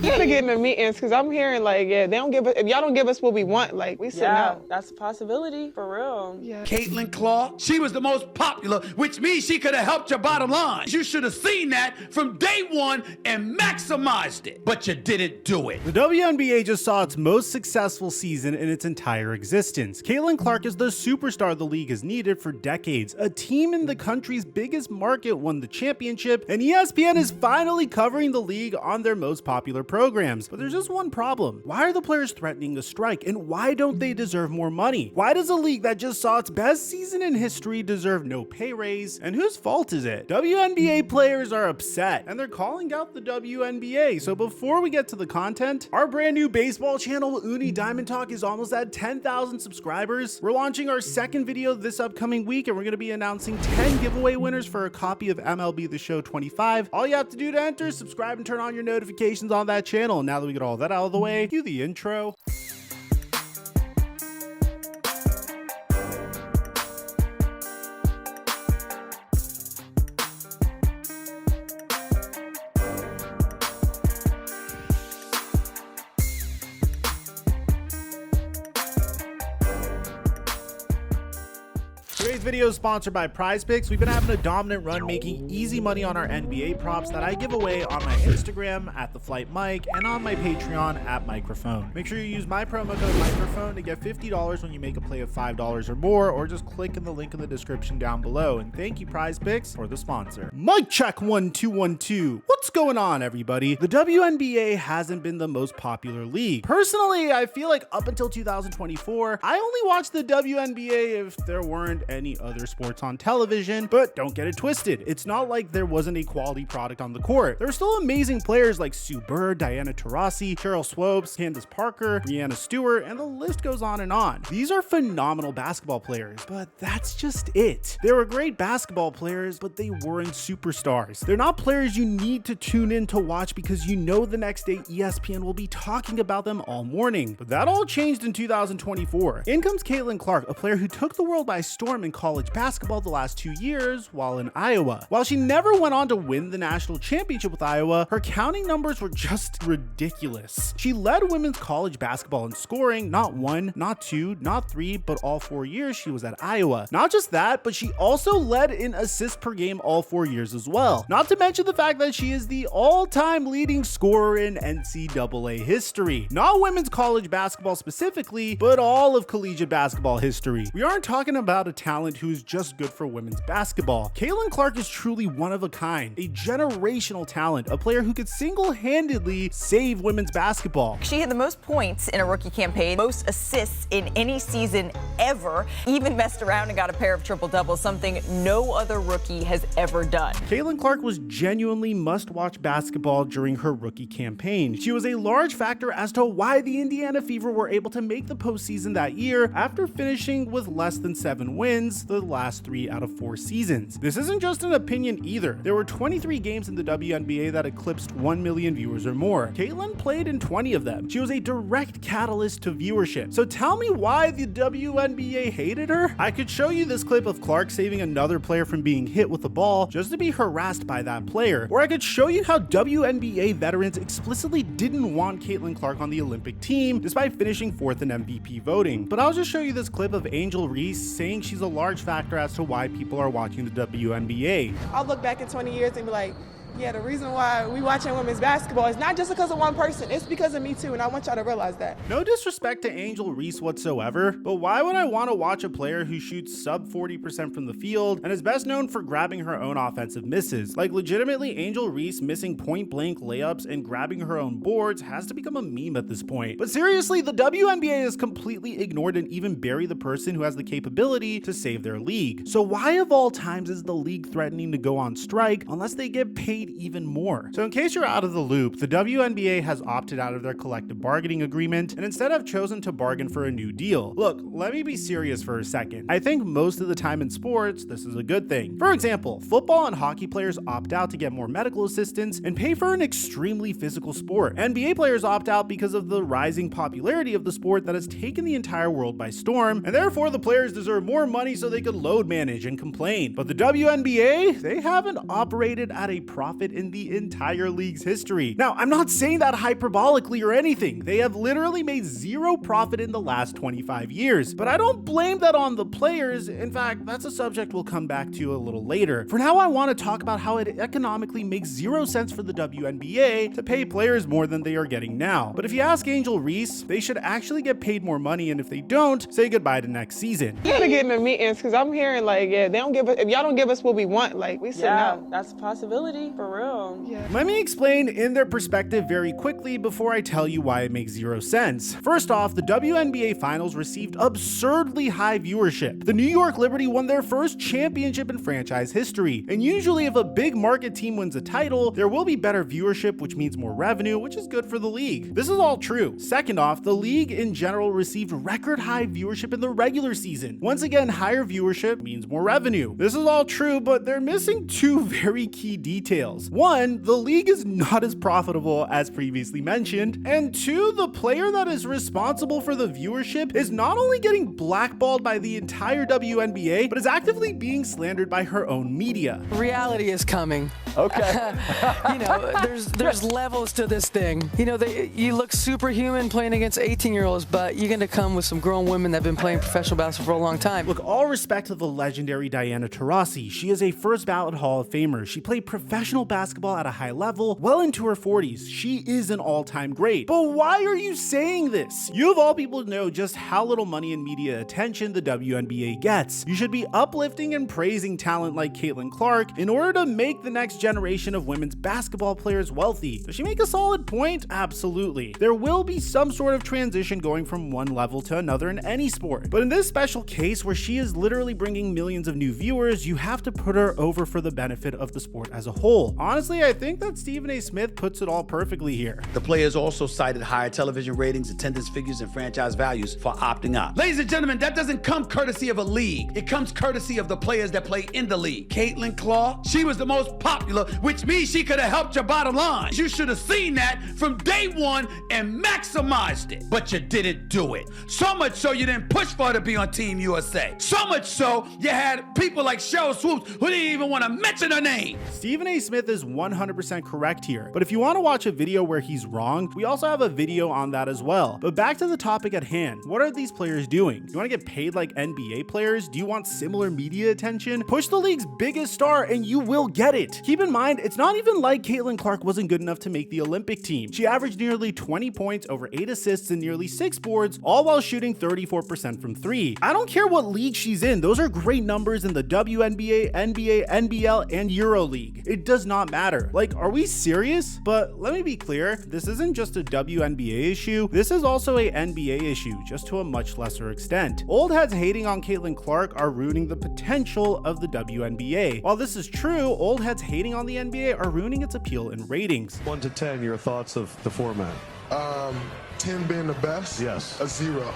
We gotta get in the meetings because I'm hearing like, yeah, they don't give us, if y'all don't give us what we want, like we sitting out. That's a possibility for real. Yeah. Caitlin Clark, she was the most popular, which means she could have helped your bottom line. You should have seen that from day one and maximized it, but you didn't do it. The WNBA just saw its most successful season in its entire existence. Caitlin Clark is the superstar the league has needed for decades. A team in the country's biggest market won the championship, and ESPN is finally covering the league on their most popular programs. But there's just one problem. Why are the players threatening a strike, and why don't they deserve more money? Why does a league that just saw its best season in history deserve no pay raise? And whose fault is it? WNBA players are upset, and they're calling out the WNBA. So before we get to the content, our brand new baseball channel, Uni Diamond Talk, is almost at 10,000 subscribers. We're launching our second video this upcoming week, and we're going to be announcing 10 giveaway winners for a copy of MLB The Show 25. All you have to do to enter is subscribe and turn on your notifications on that channel. Now that we get all that out of the way, cue the intro. Today's video is sponsored by PrizePicks. We've been having a dominant run making easy money on our NBA props that I give away on my Instagram at TheFlightMike and on my Patreon at Microphone. Make sure you use my promo code Microphone to get $50 when you make a play of $5 or more, or just click in the link in the description down below. And thank you, PrizePicks, for the sponsor. Mic check 1 2 1 2. What's going on, everybody? The WNBA hasn't been the most popular league. Personally, I feel like up until 2024, I only watched the WNBA if there weren't any other sports on television, but don't get it twisted. It's not like there wasn't a quality product on the court. There are still amazing players like Sue Bird, Diana Taurasi, Cheryl Swopes, Candace Parker, Breanna Stewart, and the list goes on and on. These are phenomenal basketball players, but that's just it. They were great basketball players, but they weren't superstars. They're not players you need to tune in to watch because you know the next day ESPN will be talking about them all morning. But that all changed in 2024. In comes Caitlin Clark, a player who took the world by storm in college basketball the last 2 years while in Iowa. While she never went on to win the national championship with Iowa, her counting numbers were just ridiculous. She led women's college basketball in scoring, not 1, not 2, not 3, but all 4 years she was at Iowa. Not just that, but she also led in assists per game all 4 years as well. Not to mention the fact that she is the all-time leading scorer in NCAA history. Not women's college basketball specifically, but all of collegiate basketball history. We aren't talking about a talent who's just good for women's basketball. Caitlin Clark is truly one of a kind, a generational talent, a player who could single-handedly save women's basketball. She had the most points in a rookie campaign, most assists in any season ever, even messed around and got a pair of triple-doubles, something no other rookie has ever done. Caitlin Clark was genuinely must-watch basketball during her rookie campaign. She was a large factor as to why the Indiana Fever were able to make the postseason that year after finishing with less than 7 wins the last 3 out of 4 seasons. This isn't just an opinion either. There were 23 games in the WNBA that eclipsed 1 million viewers or more. Caitlin played in 20 of them. She was a direct catalyst to viewership. So tell me why the WNBA hated her? I could show you this clip of Clark saving another player from being hit with the ball just to be harassed by that player. Or I could show you how WNBA veterans explicitly didn't want Caitlin Clark on the Olympic team despite finishing 4th in MVP voting. But I'll just show you this clip of Angel Reese saying she's a large factor as to why people are watching the WNBA. I'll look back in 20 years and be like, yeah, the reason why we watching women's basketball is not just because of one person, it's because of me too, and I want y'all to realize that. No disrespect to Angel Reese whatsoever, but why would I want to watch a player who shoots sub 40% from the field and is best known for grabbing her own offensive misses? Like legitimately, Angel Reese missing point blank layups and grabbing her own boards has to become a meme at this point. But seriously, the WNBA has completely ignored and even buried the person who has the capability to save their league. So why of all times is the league threatening to go on strike unless they get paid even more? So in case you're out of the loop, the WNBA has opted out of their collective bargaining agreement and instead have chosen to bargain for a new deal. Look, let me be serious for a second. I think most of the time in sports, this is a good thing. For example, football and hockey players opt out to get more medical assistance and pay for an extremely physical sport. NBA players opt out because of the rising popularity of the sport that has taken the entire world by storm, and therefore the players deserve more money so they could load manage and complain. But the WNBA, they haven't operated at a profit profit in the entire league's history. Now, I'm not saying that hyperbolically or anything. They have literally made zero profit in the last 25 years, but I don't blame that on the players. In fact, that's a subject we'll come back to a little later. For now, I want to talk about how it economically makes 0 sense for the WNBA to pay players more than they are getting now. But if you ask Angel Reese, they should actually get paid more money, and if they don't, say goodbye to next season. You gotta get in the meetings, because I'm hearing like, yeah, they don't give us, if y'all don't give us what we want, like, we sitting out. That's a possibility, for real. Yeah. Let me explain in their perspective very quickly before I tell you why it makes 0 sense. First off, the WNBA finals received absurdly high viewership. The New York Liberty won their first championship in franchise history, and usually if a big market team wins a title, there will be better viewership, which means more revenue, which is good for the league. This is all true. Second off, the league in general received record high viewership in the regular season. Once again, higher viewership means more revenue. This is all true, but they're missing two very key details. One, the league is not as profitable as previously mentioned, and two, the player that is responsible for the viewership is not only getting blackballed by the entire WNBA, but is actively being slandered by her own media. Reality is coming. Okay. You know, there's levels to this thing. You know, you look superhuman playing against 18-year-olds, but you're going to come with some grown women that have been playing professional basketball for a long time. Look, all respect to the legendary Diana Taurasi. She is a first ballot Hall of Famer. She played professional basketball at a high level, well into her 40s. She is an all-time great. But why are you saying this? You of all people know just how little money and media attention the WNBA gets. You should be uplifting and praising talent like Caitlin Clark in order to make the next generation of women's basketball players wealthy. Does she make a solid point? Absolutely. There will be some sort of transition going from one level to another in any sport. But in this special case where she is literally bringing millions of new viewers, you have to put her over for the benefit of the sport as a whole. Honestly, I think that Stephen A. Smith puts it all perfectly here. The players also cited higher television ratings, attendance figures, and franchise values for opting out. Ladies and gentlemen, that doesn't come courtesy of a league. It comes courtesy of the players that play in the league. Caitlin Clark, she was the most popular, which means she could have helped your bottom line. You should have seen that from day one and maximized it. But you didn't do it. So much so you didn't push for her to be on Team USA. So much so you had people like Cheryl Swoops who didn't even want to mention her name. Stephen A. Smith is 100% correct here. But if you want to watch a video where he's wrong, we also have a video on that as well. But back to the topic at hand. What are these players doing? You want to get paid like NBA players? Do you want similar media attention? Push the league's biggest star and you will get it. Keep in mind, it's not even like Caitlin Clark wasn't good enough to make the Olympic team. She averaged nearly 20 points, over 8 assists, and nearly 6 boards, all while shooting 34% from 3. I don't care what league she's in. Those are great numbers in the WNBA, NBA, NBL, and EuroLeague. It does not matter. Like, are we serious? But let me be clear, this isn't just a WNBA issue. This is also a NBA issue, just to a much lesser extent. Old heads hating on Caitlin Clark are ruining the potential of the WNBA. While this is true, old heads hating on the NBA are ruining its appeal in ratings. 1 to 10, your thoughts of the format? 10 being the best. Yes. A 0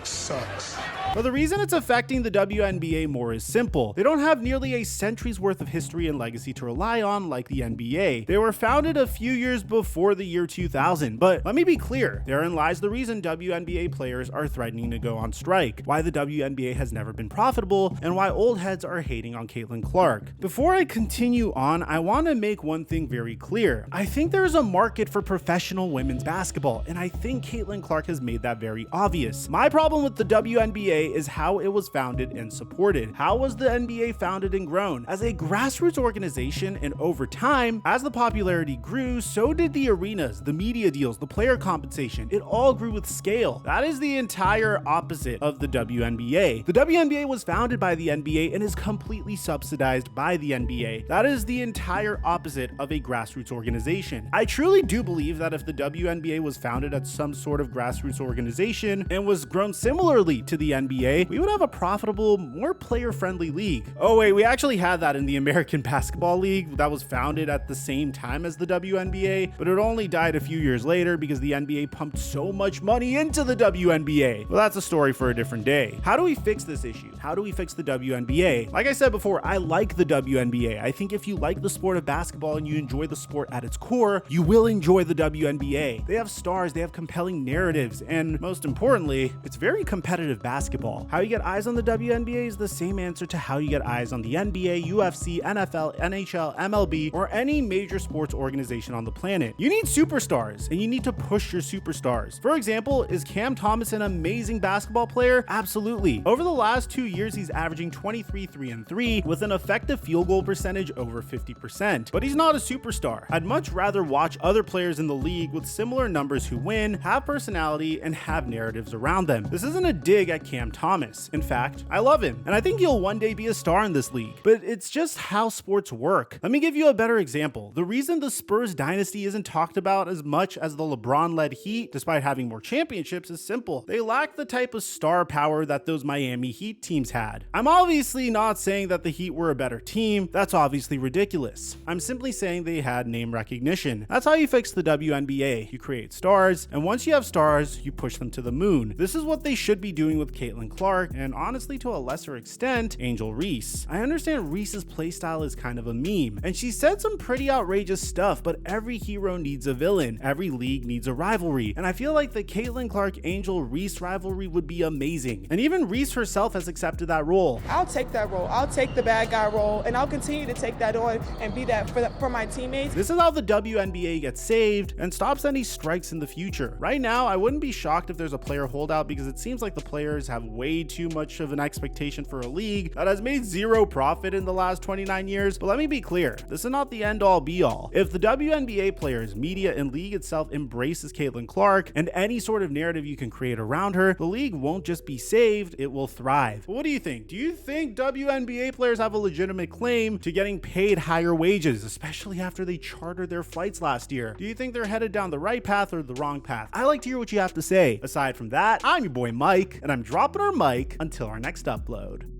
sucks. But the reason it's affecting the WNBA more is simple. They don't have nearly a century's worth of history and legacy to rely on like the NBA. They were founded a few years before the year 2000, but let me be clear, therein lies the reason WNBA players are threatening to go on strike, why the WNBA has never been profitable, and why old heads are hating on Caitlin Clark. Before I continue on, I want to make one thing very clear. I think there is a market for professional women's basketball, and I think Caitlin Clark has made that very obvious. My problem with the WNBA is how it was founded and supported. How was the NBA founded and grown? As a grassroots organization, and over time, as the popularity grew, so did the arenas, the media deals, the player compensation. It all grew with scale. That is the entire opposite of the WNBA. The WNBA was founded by the NBA and is completely subsidized by the NBA. That is the entire opposite of a grassroots organization. I truly do believe that if the WNBA was founded as some sort of grassroots organization and was grown similarly to the NBA, we would have a profitable, more player-friendly league. Oh wait, we actually had that in the American Basketball League that was founded at the same time as the WNBA, but it only died a few years later because the NBA pumped so much money into the WNBA. Well, that's a story for a different day. How do we fix this issue? How do we fix the WNBA? Like I said before, I like the WNBA. I think if you like the sport of basketball and you enjoy the sport at its core, you will enjoy the WNBA. They have stars, they have compelling narratives, and most importantly, it's very competitive basketball. basketball. How you get eyes on the WNBA is the same answer to how you get eyes on the NBA, UFC, NFL, NHL, MLB, or any major sports organization on the planet. You need superstars, and you need to push your superstars. For example, is Cam Thomas an amazing basketball player? Absolutely. Over the last 2 years, he's averaging 23, 3, and 3 with an effective field goal percentage over 50%. But he's not a superstar. I'd much rather watch other players in the league with similar numbers who win, have personality, and have narratives around them. This isn't a dig at Cam Thomas. In fact, I love him, and I think he'll one day be a star in this league. But it's just how sports work. Let me give you a better example. The reason the Spurs dynasty isn't talked about as much as the LeBron-led Heat, despite having more championships, is simple. They lack the type of star power that those Miami Heat teams had. I'm obviously not saying that the Heat were a better team. That's obviously ridiculous. I'm simply saying they had name recognition. That's how you fix the WNBA. You create stars, and once you have stars, you push them to the moon. This is what they should be doing with Caitlin Clark, and honestly, to a lesser extent, Angel Reese. I understand Reese's playstyle is kind of a meme, and she said some pretty outrageous stuff, but every hero needs a villain. Every league needs a rivalry, and I feel like the Caitlin Clark Angel Reese rivalry would be amazing. And even Reese herself has accepted that role. I'll take that role. I'll take the bad guy role, and I'll continue to take that on and be that for my teammates. This is how the WNBA gets saved and stops any strikes in the future. Right now, I wouldn't be shocked if there's a player holdout because it seems like the players have way too much of an expectation for a league that has made zero profit in the last 29 years. But let me be clear, this is not the end all be all. If the WNBA players, media, and league itself embraces Caitlin Clark and any sort of narrative you can create around her, the league won't just be saved, it will thrive. But what do you think? Do you think WNBA players have a legitimate claim to getting paid higher wages, especially after they chartered their flights last year? Do you think they're headed down the right path or the wrong path? I like to hear what you have to say. Aside from that, I'm your boy Mike, and I'm dropping our mic until our next upload.